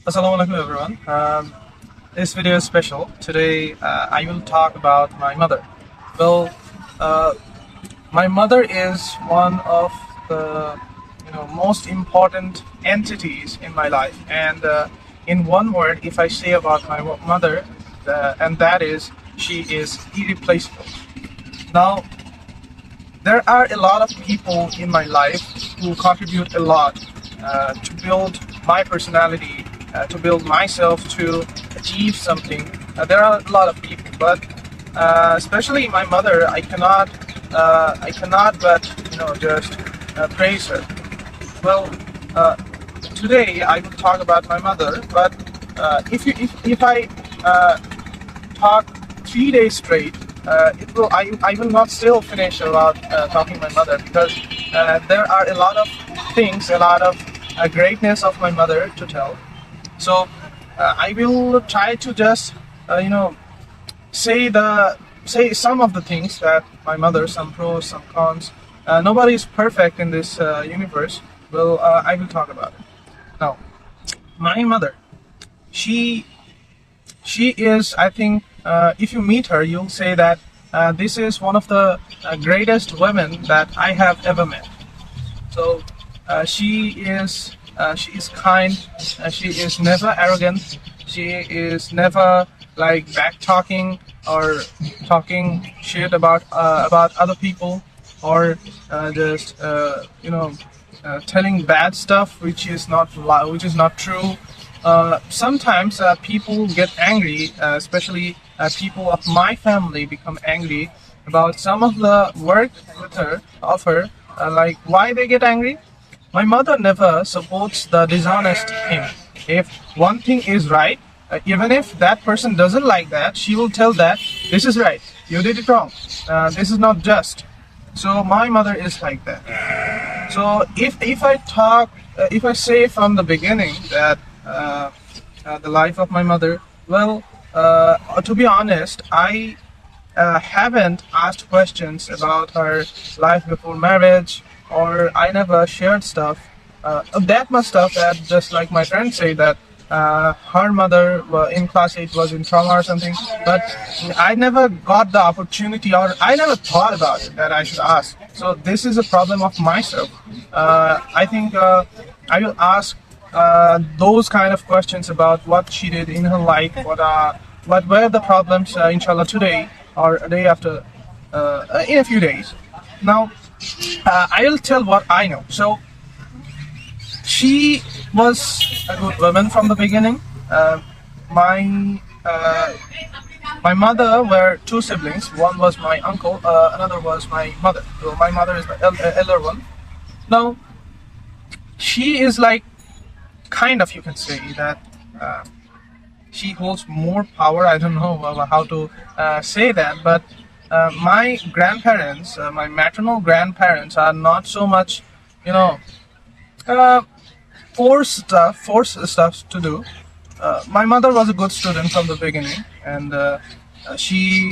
Assalamualaikum everyone. This video is special. Today I will talk about my mother. Well, uh, my mother is one of the most important entities in my life. And in one word, if I say about my mother, and that is she is irreplaceable. Now, there are a lot of people in my life who contribute a lot to build my personality, to build myself, to achieve something. There are a lot of people, but especially my mother, I cannot but just praise her. Well, today I will talk about my mother, but if I talk 3 days straight, I will not still finish about talking my mother, because there are a lot of things, a lot of greatness of my mother to tell. So I will try to just say some of the things that my mother, some pros, some cons. Nobody is perfect in this universe. Well, I will talk about it now. My mother, she she is, I think, if you meet her, you'll say that this is one of the greatest women that I have ever met. So she is kind. She is never arrogant. She is never like back talking or talking shit about other people, or just telling bad stuff which is which is not true. Sometimes people get angry, especially people of my family become angry about some of the work of her. Like, why they get angry? My mother never supports the dishonest thing. If one thing is right, even if that person doesn't like that, she will tell that this is right. You did it wrong. This is not just. So my mother is like that. So if I say from the beginning that the life of my mother, well, to be honest, I haven't asked questions about her life before marriage, or I never shared stuff, that much stuff, that just like my friends say that her mother in class 8 was in trauma or something, but I never got the opportunity, or I never thought about it that I should ask. So this is a problem of myself. I think I will ask those kind of questions about what she did in her life, what were the problems, inshallah, today or a day after, in a few days. Now, I will tell what I know. So, she was a good woman from the beginning. My my mother were two siblings. One was my uncle, another was my mother. So my mother is the elder one. Now, she is like, kind of, you can say that she holds more power. I don't know how to say that, but my grandparents, my maternal grandparents, are not so much, you know, uh, force stuff to do. My mother was a good student from the beginning, and she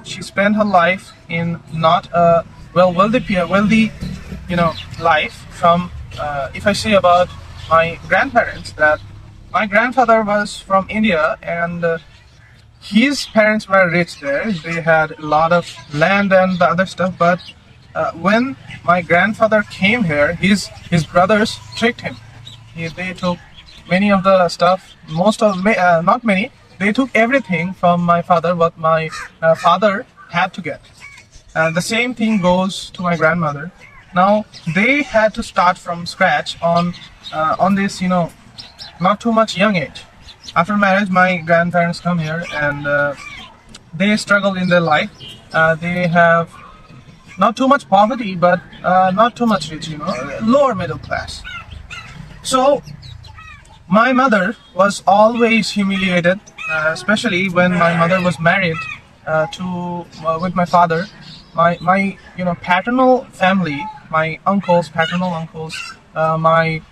spent her life in not a wealthy life. From if I say about my grandparents, that my grandfather was from India, and his parents were rich there. They had a lot of land and the other stuff. But when my grandfather came here, his brothers tricked him. They took many of the stuff. Not many. They took everything from my father, what my father had to get. And the same thing goes to my grandmother. Now they had to start from scratch on this, not too much young age. After marriage, my grandparents come here, and they struggle in their life. They have not too much poverty, but not too much rich, lower middle class. So my mother was always humiliated, especially when my mother was married with my father. My paternal family, my paternal uncles, my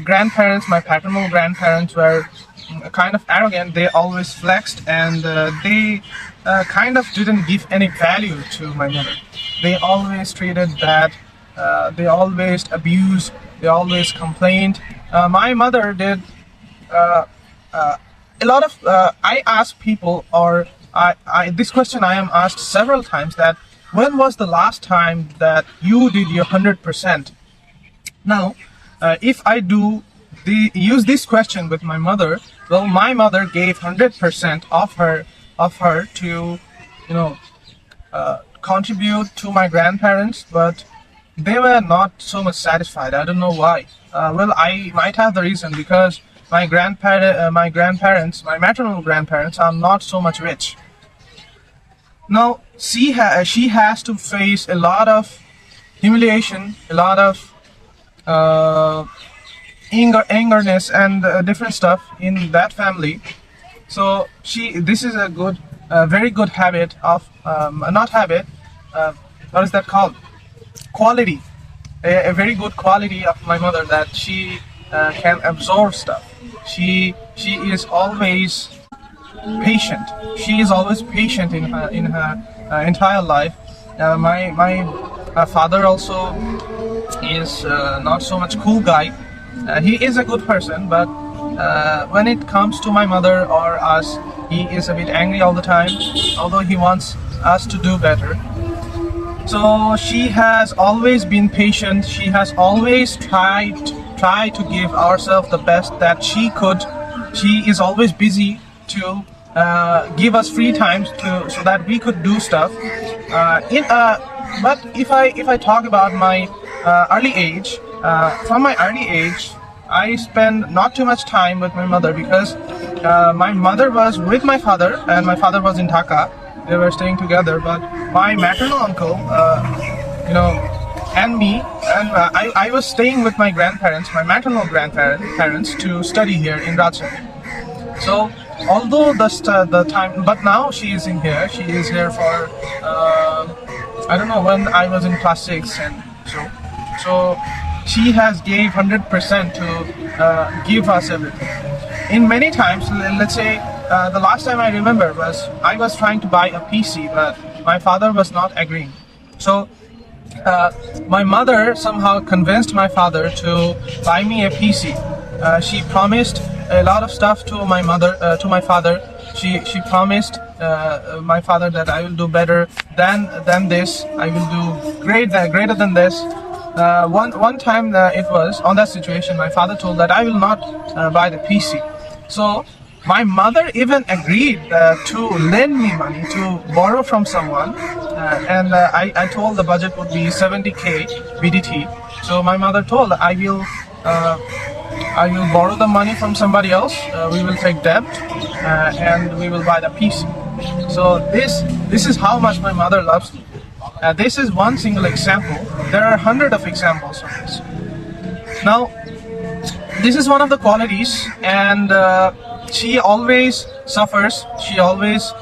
grandparents, my paternal grandparents were kind of arrogant. They always flexed, and they kind of didn't give any value to my mother. They always treated that They always abused. They always complained. My mother did a lot of. I ask people, or this question I am asked several times, that when was the last time that you did your 100%? Now, if I do use this question with my mother, well, my mother gave 100% of her to, you know, contribute to my grandparents, but they were not so much satisfied. I don't know why. Well, I might have the reason, because my grandparents, my maternal grandparents, are not so much rich. Now, she has to face a lot of humiliation, a lot of angerness, and different stuff in that family. So this is a good, very good habit of, not habit, what is that called? Quality. A very good quality of my mother, that she can absorb stuff. She is always patient. She is always patient in her entire life. My father also is not so much cool guy. He is a good person, but when it comes to my mother or us, he is a bit angry all the time, although he wants us to do better. So she has always been patient. She has always tried to give ourselves the best that she could. She is always busy to give us free times so that we could do stuff. But if I talk about my early age, from my early age, I spend not too much time with my mother, because my mother was with my father and my father was in Dhaka. They were staying together, but my maternal uncle, and me, and I was staying with my grandparents, my maternal grandparents, to study here in Rajshahi. So, although the time, but now she is in here. She is here for I don't know, when I was in class 6, and so she has gave 100% to give us everything. In many times, let's say the last time I remember was I was trying to buy a PC, but my father was not agreeing. So my mother somehow convinced my father to buy me a PC. She promised a lot of stuff to my father. She promised my father that I will do better than this. I will do greater than this. One time it was on that situation, my father told that I will not buy the PC. So my mother even agreed to lend me money, to borrow from someone, and I told the budget would be 70k BDT. So my mother told, I will borrow the money from somebody else. We will take debt, and we will buy the PC. So this is how much my mother loves me. This is one single example. There are hundreds of examples of this. Now, this is one of the qualities, and she always suffers. She always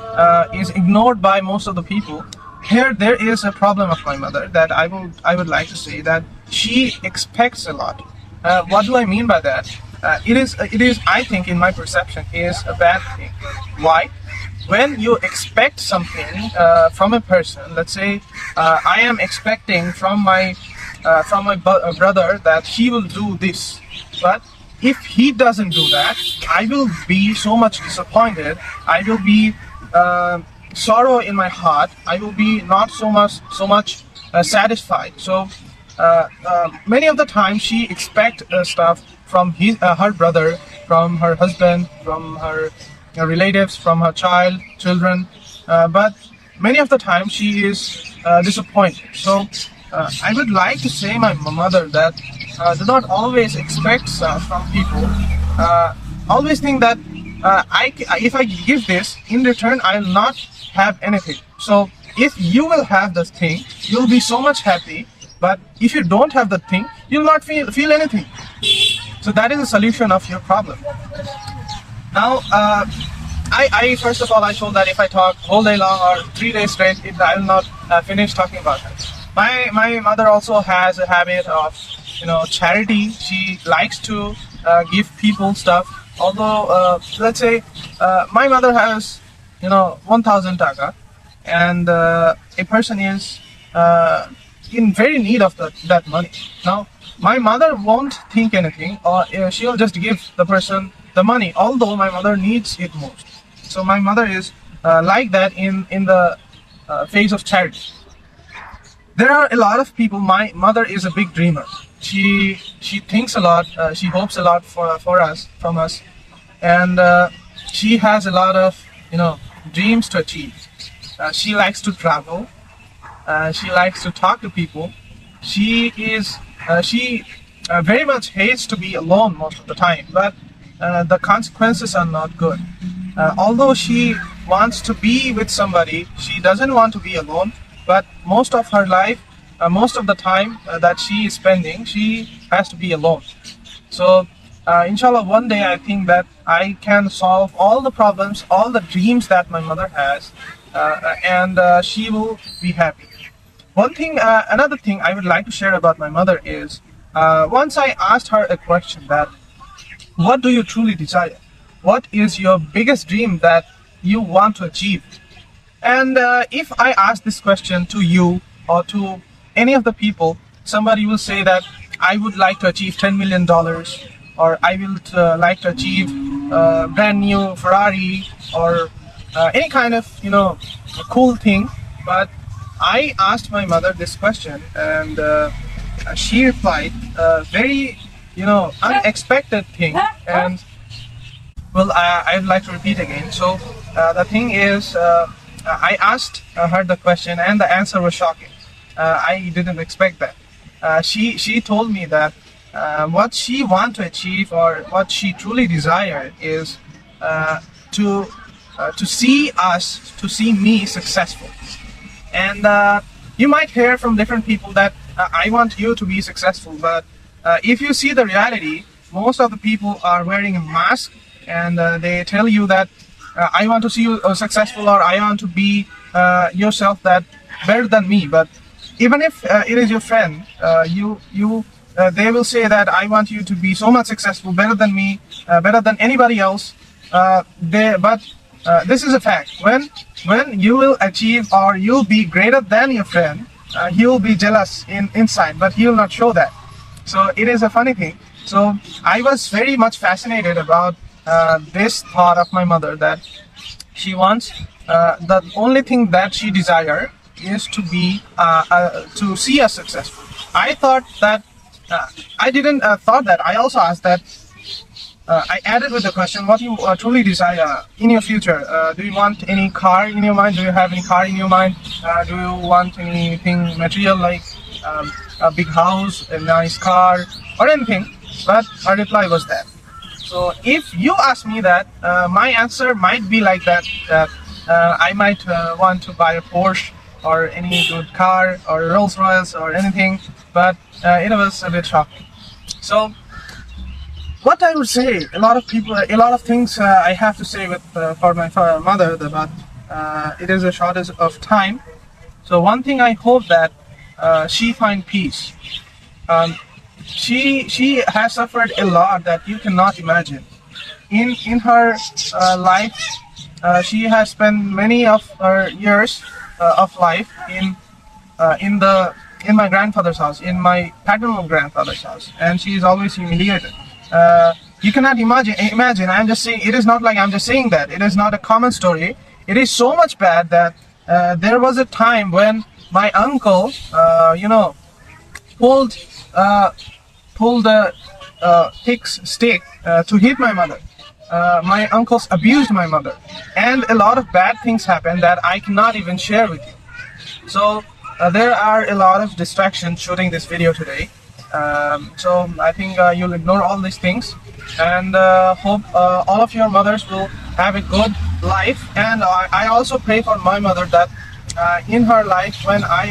is ignored by most of the people. Here, there is a problem of my mother that I would like to say, that she expects a lot. What do I mean by that? It is, I think, in my perception, is a bad thing. Why? When you expect something from a person, let's say I am expecting from my brother that he will do this, but if he doesn't do that, I will be so much disappointed. I will be sorrow in my heart. I will be not so much satisfied. So many of the time she expects stuff from her brother, from her husband, from her relatives, from her children, but many of the time she is disappointed. So I would like to say my mother that do not always expect stuff from people. Always think that if I give this, in return I will not have anything. So if you will have this thing, you'll be so much happy. But if you don't have the thing, you'll not feel anything. So that is the solution of your problem. Now, I first of all, I told that if I talk whole day long or 3 days straight, I will not finish talking about it. My mother also has a habit of, charity. She likes to give people stuff. Although, let's say, my mother has, 1,000 taka, and a person is in very need of that money. Now, my mother won't think anything, or she'll just give the person the money, although my mother needs it most. So my mother is like that in the phase of charity. There are a lot of people. My mother is a big dreamer. She thinks a lot. She hopes a lot for us from us, and she has a lot of dreams to achieve. She likes to travel. She likes to talk to people. She very much hates to be alone most of the time, but the consequences are not good. Although she wants to be with somebody, she doesn't want to be alone. But most of her life, most of the time that she is spending, she has to be alone. So, inshallah, one day I think that I can solve all the problems, all the dreams that my mother has, and she will be happy. Another thing I would like to share about my mother is, once I asked her a question that, what do you truly desire? What is your biggest dream that you want to achieve? And if I ask this question to you or to any of the people, somebody will say that I would like to achieve $10 million, or I would like to achieve a brand new Ferrari, or any kind of cool thing. But I asked my mother this question, and she replied a very unexpected thing. And well, I'd like to repeat again. So the thing is, I asked her the question, and the answer was shocking. I didn't expect that. She told me that what she wants to achieve, or what she truly desired, is to see me successful. And you might hear from different people that I want you to be successful, but if you see the reality, most of the people are wearing a mask, and they tell you that I want to see you successful, or I want to be yourself that better than me. But even if it is your friend, they will say that I want you to be so much successful, better than me, better than anybody else. But this is a fact. When you will achieve, or you'll be greater than your friend, he will be jealous inside, but he will not show that. So it is a funny thing. So I was very much fascinated about this thought of my mother, that she wants, the only thing that she desires is to be to see us successful. I thought that I didn't thought that. I also asked that. I added with the question, what you truly desire in your future? Do you want any car in your mind? Do you have any car in your mind? Do you want anything material, like a big house, a nice car, or anything? But her reply was that. So if you ask me that, my answer might be like that, I might want to buy a Porsche, or any good car, or Rolls Royce, or anything, but it was a bit shocking. So what I would say, a lot of things I have to say for my mother, but it is a shortage of time. So one thing, I hope that she find peace. She has suffered a lot that you cannot imagine. In her life, she has spent many of her years of life in my grandfather's house, in my paternal grandfather's house, and she is always humiliated. You cannot imagine. I'm just saying. It is not like I'm just saying that. It is not a common story. It is so much bad that there was a time when my uncle, pulled a thick stick to hit my mother. My uncles abused my mother, and a lot of bad things happened that I cannot even share with you. So there are a lot of distractions shooting this video today. So I think you'll ignore all these things, and hope all of your mothers will have a good life. And I also pray for my mother that in her life, when I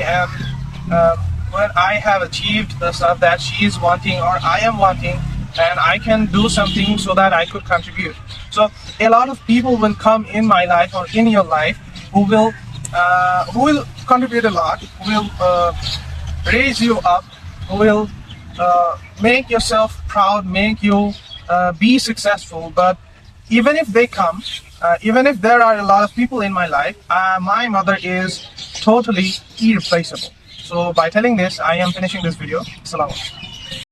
have achieved the stuff that she is wanting, or I am wanting, and I can do something so that I could contribute. So a lot of people will come in my life, or in your life, who will contribute a lot, who will raise you up, who will make yourself proud, make you be successful. But even if they come, even if there are a lot of people in my life, my mother is totally irreplaceable. So by telling this, I am finishing this video. Salam.